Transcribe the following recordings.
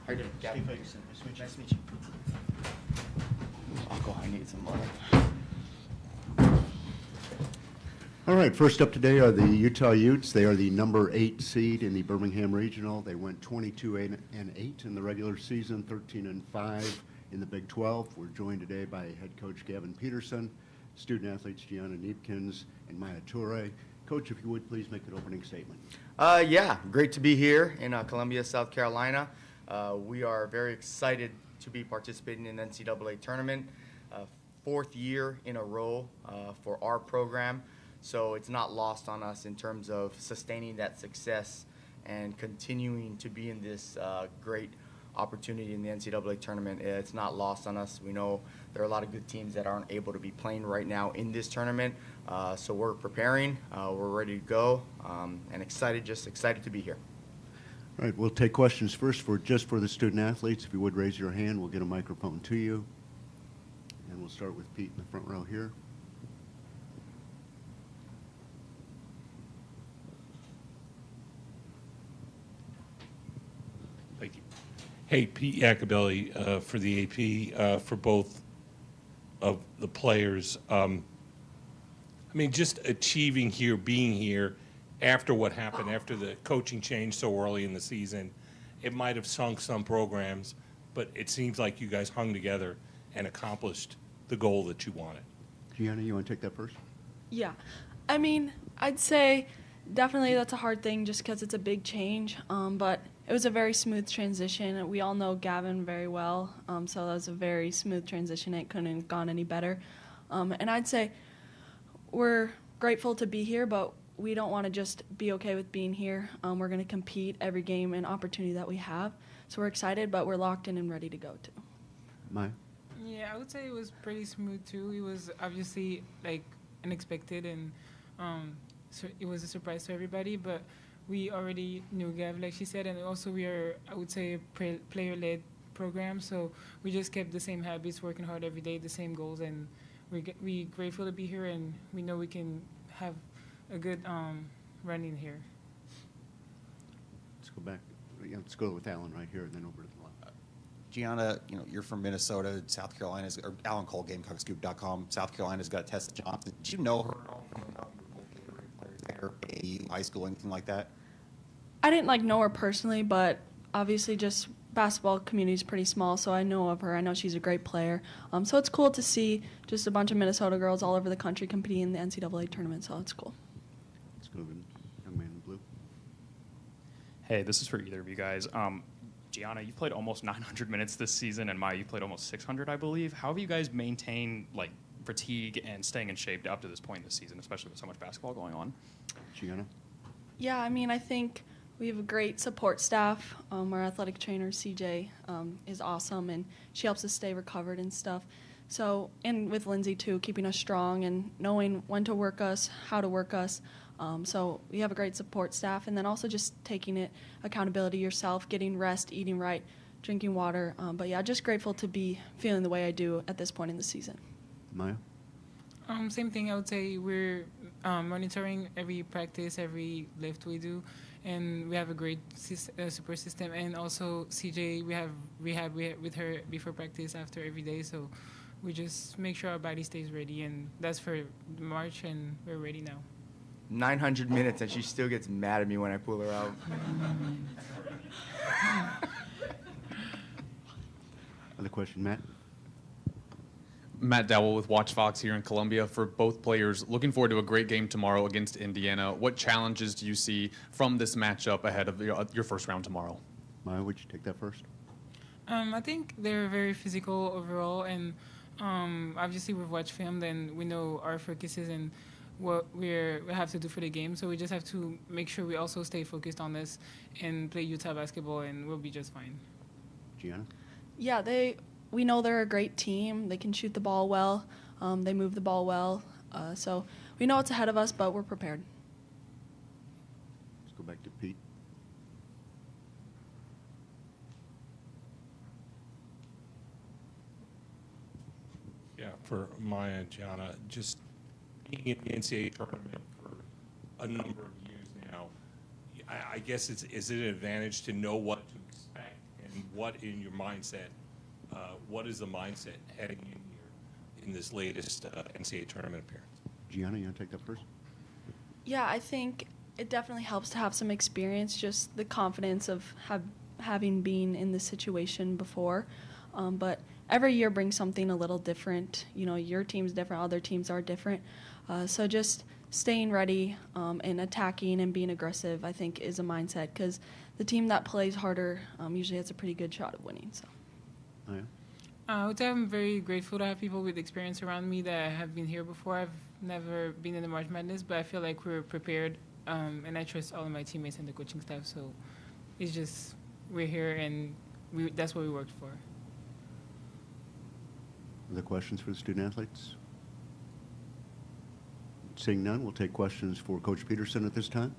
How you doing, Gavin? Steve Ferguson. Nice to meet you. Uncle, I need some money. All right, first up today are the Utah Utes. They are the number 8 seed in the Birmingham Regional. They went 22-8 in the regular season, 13-5 in the Big 12. We're joined today by head coach Gavin Peterson, student athletes Gianna Niebkins and Maya Toure. Coach, if you would please make an opening statement. Yeah, great to be here in Columbia, South Carolina. We are very excited to be participating in the NCAA tournament, fourth year in a row for our program. So it's not lost on us in terms of sustaining that success and continuing to be in this great opportunity in the NCAA tournament. It's not lost on us. We know there are a lot of good teams that aren't able to be playing right now in this tournament. So we're preparing, we're ready to go, and excited to be here. All right, we'll take questions first for the student athletes. If you would raise your hand, we'll get a microphone to you. And we'll start with Pete in the front row here. Thank you. Hey, Pete Yakabelli for the AP, for both of the players. I mean, just achieving here, being here, after what happened, after the coaching change so early in the season, it might have sunk some programs, but it seems like you guys hung together and accomplished the goal that you wanted. Gianna, you want to take that first? Yeah. I mean, I'd say definitely that's a hard thing just because it's a big change, but it was a very smooth transition. We all know Gavin very well, so that was a very smooth transition. It couldn't have gone any better. And I'd say we're grateful to be here, but we don't want to just be okay with being here. We're going to compete every game and opportunity that we have. So we're excited, but we're locked in and ready to go too. Maya? Yeah, I would say it was pretty smooth too. It was obviously like unexpected, and so it was a surprise to everybody. But we already knew Gav, like she said, and also we are, I would say, a player-led program. So we just kept the same habits, working hard every day, the same goals, and we're grateful to be here, and we know we can have a good run in here. Let's go back. Yeah, let's go with Alan right here and then over to the left. Gianna, you're from Minnesota. South Carolina's, or Alan Cole, GamecockScoop.com. South Carolina's got Tessa Johnson. Did you know her at all? High school, anything like that? I didn't know her personally, but obviously just basketball community is pretty small, so I know of her. I know she's a great player. So it's cool to see just a bunch of Minnesota girls all over the country competing in the NCAA tournament, so it's cool. Let's go to the young man in blue. Hey, this is for either of you guys. Gianna, you've played almost 900 minutes this season, and Maya, you've played almost 600, I believe. How have you guys maintained fatigue and staying in shape up to this point this season, especially with so much basketball going on? Gianna? Yeah, I mean, I think we have a great support staff. Our athletic trainer, CJ, is awesome, and she helps us stay recovered and stuff. So, and with Lindsay, too, keeping us strong and knowing when to work us, how to work us. So we have a great support staff, and then also just taking it accountability yourself, getting rest, eating right, drinking water. But, yeah, just grateful to be feeling the way I do at this point in the season. Maya? Same thing. I would say we're monitoring every practice, every lift we do, and we have a great support system. And also CJ, we have rehab with her before practice, after every day. So we just make sure our body stays ready, and that's for March, and we're ready now. 900 minutes, and she still gets mad at me when I pull her out. Other question, Matt? Matt Dowell with Watch Fox here in Columbia. For both players, looking forward to a great game tomorrow against Indiana. What challenges do you see from this matchup ahead of your first round tomorrow? Maya, would you take that first? I think they're very physical overall, and obviously we've watched film, then we know our focuses and what we have to do for the game. So we just have to make sure we also stay focused on this and play Utah basketball, and we'll be just fine. Gianna? Yeah, we know they're a great team. They can shoot the ball well. They move the ball well. So we know it's ahead of us, but we're prepared. Let's go back to Pete. Yeah, for Maya and Gianna, just being in the NCAA tournament for a number of years now, I guess is it an advantage to know what to expect and what in your mindset, what is the mindset heading in here in this latest NCAA tournament appearance? Gianna, you want to take that first? Yeah, I think it definitely helps to have some experience, just the confidence of having been in this situation before. But every year brings something a little different. You know, your team's different, other teams are different. So just staying ready and attacking and being aggressive, I think, is a mindset, because the team that plays harder usually has a pretty good shot of winning. So. Oh, yeah. I would say I'm very grateful to have people with experience around me that have been here before. I've never been in the March Madness, but I feel like we're prepared, and I trust all of my teammates and the coaching staff. So it's just we're here, and that's what we worked for. Other questions for the student athletes? Seeing none, we'll take questions for Coach Peterson at this time.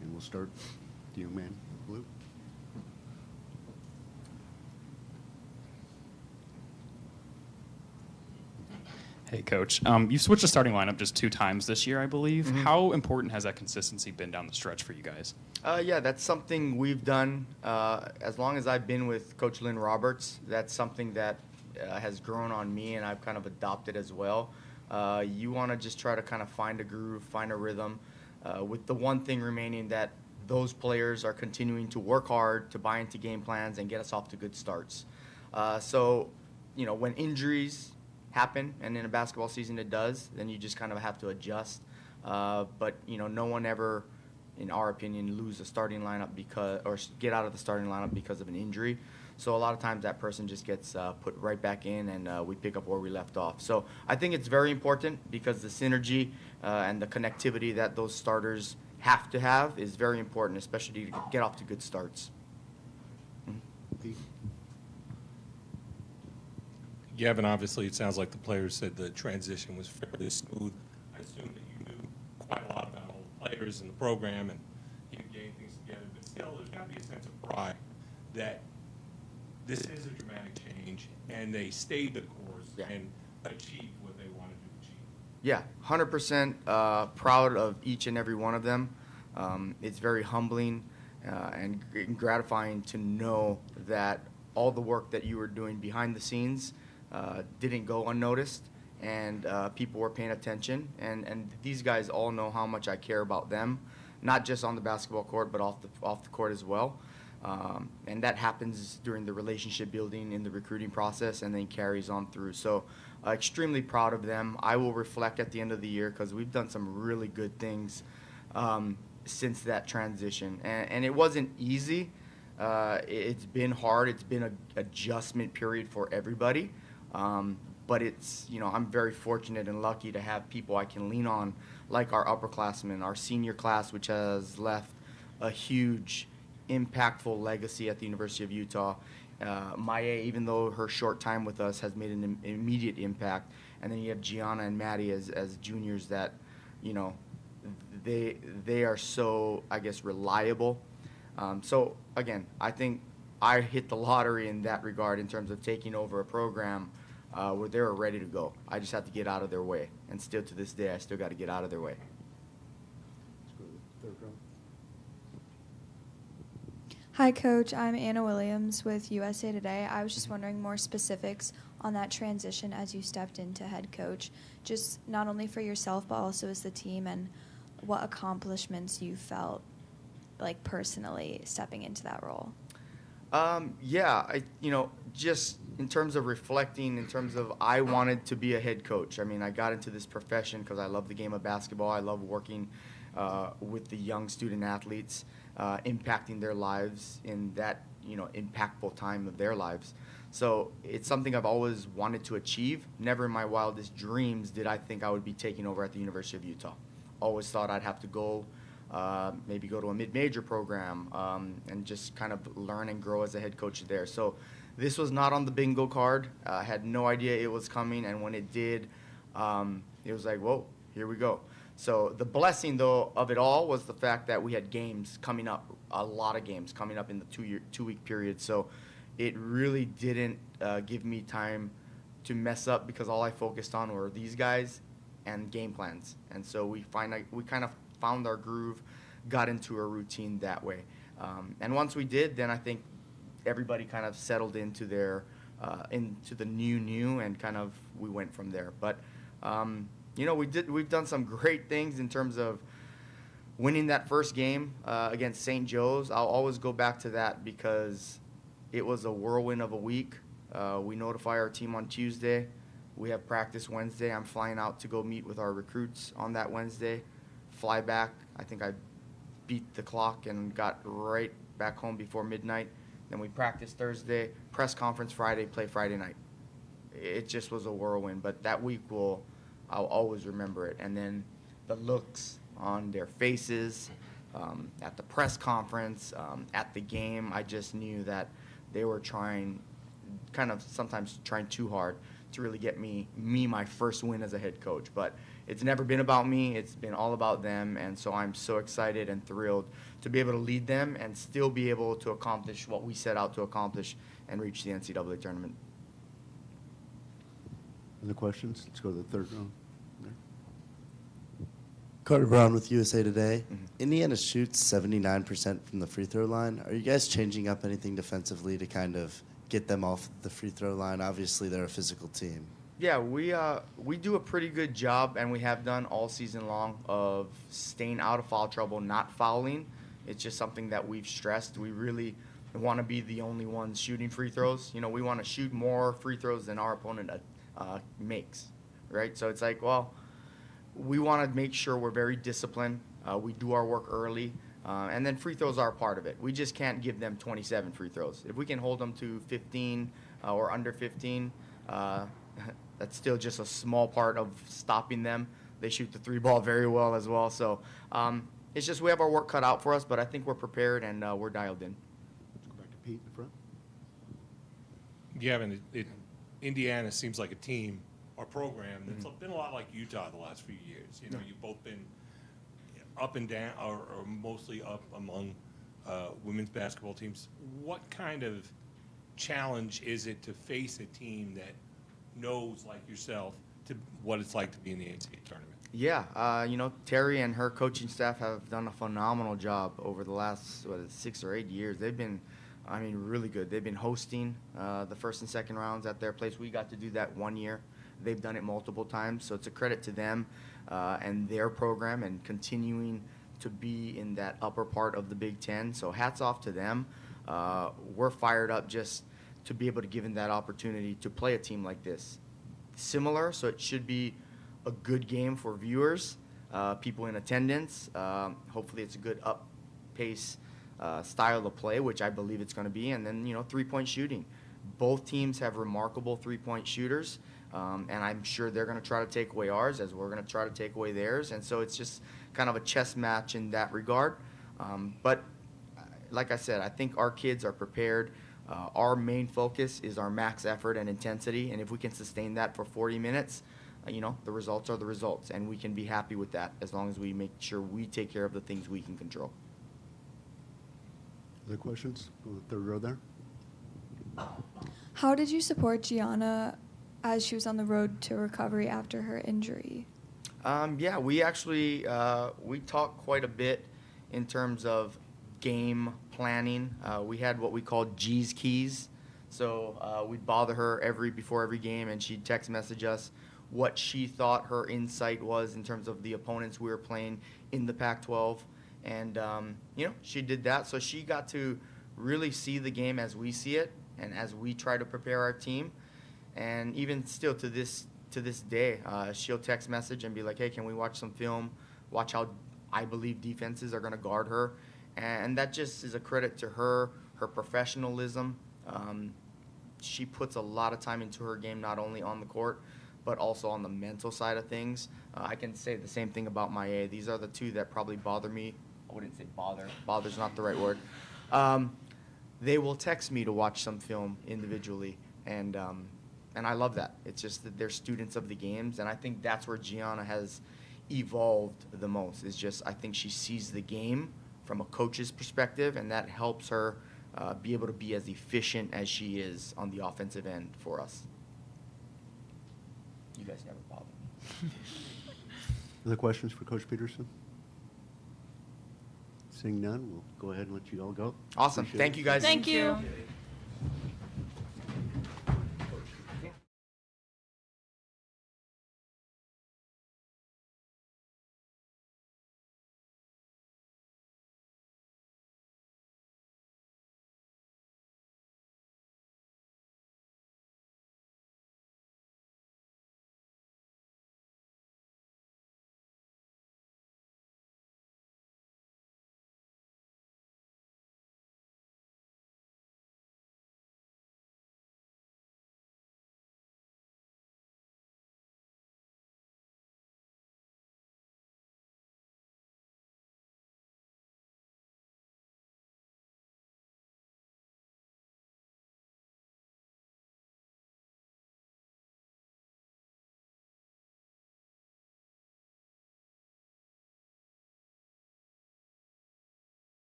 And we'll start with the young man in blue. Hey, Coach. You've switched the starting lineup just 2 times this year, I believe. Mm-hmm. How important has that consistency been down the stretch for you guys? Yeah, that's something we've done as long as I've been with Coach Lynn Roberts. That's something that has grown on me, and I've kind of adopted as well. You want to just try to kind of find a groove, find a rhythm, with the one thing remaining that those players are continuing to work hard to buy into game plans and get us off to good starts. So, you know, when injuries happen, and in a basketball season it does, then you just kind of have to adjust. But, you know, no one ever, in our opinion, lose a starting lineup or get out of the starting lineup because of an injury. So a lot of times that person just gets put right back in, and we pick up where we left off. So I think it's very important, because the synergy and the connectivity that those starters have to have is very important, especially to get off to good starts. Pete? Gavin, obviously, it sounds like the players said the transition was fairly smooth. I assume that you knew quite a lot about all the players in the program and you getting things together, but still, there's got to be a sense of pride that this is a dramatic change, and they stayed the course and achieved what they wanted to achieve. Yeah, 100% proud of each and every one of them. It's very humbling and gratifying to know that all the work that you were doing behind the scenes didn't go unnoticed, and people were paying attention. And these guys all know how much I care about them, not just on the basketball court, but off the court as well. And that happens during the relationship building in the recruiting process, and then carries on through. So extremely proud of them. I will reflect at the end of the year, because we've done some really good things since that transition. And it wasn't easy. It's been hard. It's been an adjustment period for everybody. But it's, you know, I'm very fortunate and lucky to have people I can lean on, like our upperclassmen, our senior class, which has left a huge, impactful legacy at the University of Utah. Maya, even though her short time with us, has made an immediate impact. And then you have Gianna and Maddie as juniors that, you know, they are so, I guess, reliable. So, again, I think I hit the lottery in that regard in terms of taking over a program where they were ready to go. I just had to get out of their way. And still to this day, I still got to get out of their way. Let's go to the third row. Hi, Coach. I'm Anna Williams with USA Today. I was just wondering more specifics on that transition as you stepped into head coach, just not only for yourself, but also as the team, and what accomplishments you felt like personally stepping into that role. Just in terms of reflecting, in terms of I wanted to be a head coach. I mean, I got into this profession because I love the game of basketball. I love working with the young student athletes, impacting their lives in that, you know, impactful time of their lives. So it's something I've always wanted to achieve. Never in my wildest dreams did I think I would be taking over at the University of Utah. Always thought I'd have to go, maybe go to a mid-major program and just kind of learn and grow as a head coach there. So this was not on the bingo card. I had no idea it was coming, and when it did, it was like, whoa, here we go. So the blessing, though, of it all was the fact that we had games coming up, a lot of games coming up in the two-week period. So it really didn't give me time to mess up, because all I focused on were these guys and game plans. And so we kind of found our groove, got into a routine that way. And once we did, then I think everybody kind of settled into into the new, and kind of we went from there. But we've done some great things in terms of winning that first game against St. Joe's. I'll always go back to that because it was a whirlwind of a week. We notify our team on Tuesday. We have practice Wednesday. I'm flying out to go meet with our recruits on that Wednesday. Fly back. I think I beat the clock and got right back home before midnight. Then we practice Thursday, press conference Friday, play Friday night. It just was a whirlwind, but that week I'll always remember it. And then the looks on their faces at the press conference, at the game, I just knew that they were sometimes trying too hard to really get me my first win as a head coach. But it's never been about me. It's been all about them. And so I'm so excited and thrilled to be able to lead them and still be able to accomplish what we set out to accomplish and reach the NCAA tournament. Other questions? Let's go to the third row. There. Carter Brown with USA Today. Mm-hmm. Indiana shoots 79% from the free throw line. Are you guys changing up anything defensively to kind of get them off the free throw line? Obviously, they're a physical team. Yeah, we do a pretty good job, and we have done all season long, of staying out of foul trouble, not fouling. It's just something that we've stressed. We really want to be the only ones shooting free throws. We want to shoot more free throws than our opponent makes, right? So it's like, well, we want to make sure we're very disciplined. We do our work early, and then free throws are a part of it. We just can't give them 27 free throws. If we can hold them to 15 or under 15, that's still just a small part of stopping them. They shoot the three ball very well as well. So it's just we have our work cut out for us, but I think we're prepared and we're dialed in. Let's go back to Pete in the front. Yeah, Indiana seems like a team or program that's been a lot like Utah the last few years. You've both been up and down, or mostly up among women's basketball teams. What kind of challenge is it to face a team that knows, like yourself, what it's like to be in the NCAA tournament? Yeah, Terry and her coaching staff have done a phenomenal job over the last 6 or 8 years. They've been, really good. They've been hosting the first and second rounds at their place. We got to do that 1 year. They've done it multiple times, so it's a credit to them and their program and continuing to be in that upper part of the Big Ten. So hats off to them. We're fired up just to be able to give them that opportunity to play a team like this. Similar, so it should be a good game for viewers, people in attendance. Hopefully it's a good up-pace style of play, which I believe it's going to be. And then, three-point shooting. Both teams have remarkable three-point shooters, and I'm sure they're going to try to take away ours as we're going to try to take away theirs. And so it's just kind of a chess match in that regard. But like I said, I think our kids are prepared. Our main focus is our max effort and intensity, and if we can sustain that for 40 minutes, the results are the results, and we can be happy with that as long as we make sure we take care of the things we can control. Other questions? Go to the third row there. How did you support Gianna as she was on the road to recovery after her injury? Yeah, we actually we talked quite a bit in terms of game planning. We had what we called G's keys. So we'd bother her before every game, and she'd text message us what she thought her insight was in terms of the opponents we were playing in the Pac-12. And, she did that. So she got to really see the game as we see it and as we try to prepare our team. And even still to this day, she'll text message and be like, hey, can we watch some film, watch how I believe defenses are going to guard her. And that just is a credit to her professionalism. She puts a lot of time into her game, not only on the court, but also on the mental side of things. I can say the same thing about Maya. These are the two that probably bother me. I wouldn't say bother. Bother's not the right word. They will text me to watch some film individually, and I love that. It's just that they're students of the games, and I think that's where Gianna has evolved the most. Is just I think she sees the game from a coach's perspective, and that helps her be able to be as efficient as she is on the offensive end for us. You guys never bother me. Other questions for Coach Peterson? Seeing none, we'll go ahead and let you all go. Awesome. Appreciate Thank it. you, guys. Thank you. you.